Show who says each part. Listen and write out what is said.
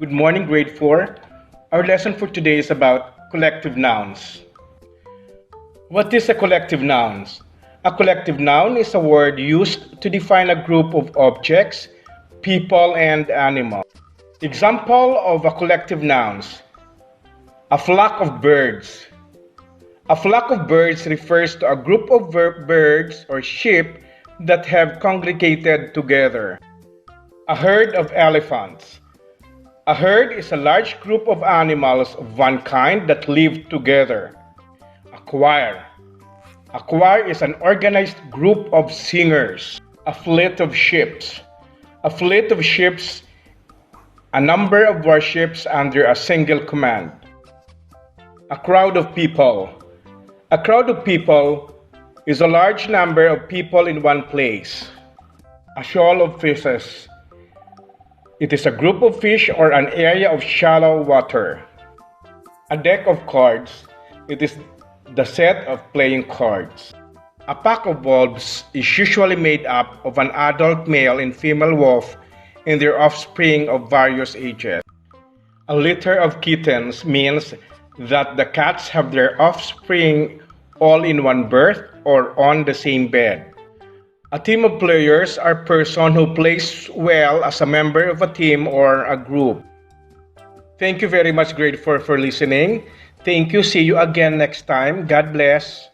Speaker 1: Good morning, grade 4. Our lesson for today is about collective nouns. What is a collective noun? A collective noun is a word used to define a group of objects, people, and animals. Example of a collective noun: a flock of birds. A flock of birds refers to a group of birds or sheep that have congregated together. A herd of elephants. A herd is a large group of animals of one kind that live together. A choir. A choir is an organized group of singers. A fleet of ships. A fleet of ships, a number of warships under a single command. A crowd of people. A crowd of people is a large number of people in one place. A shoal of fishes. It is a group of fish or an area of shallow water. A deck of cards. It is the set of playing cards. A pack of wolves is usually made up of an adult male and female wolf and their offspring of various ages. A litter of kittens means that the cats have their offspring all in one berth or on the same bed. A team of players are person who plays well as a member of a team or a group. Thank you very much, grade 4, for listening. Thank you. See you again next time. God bless.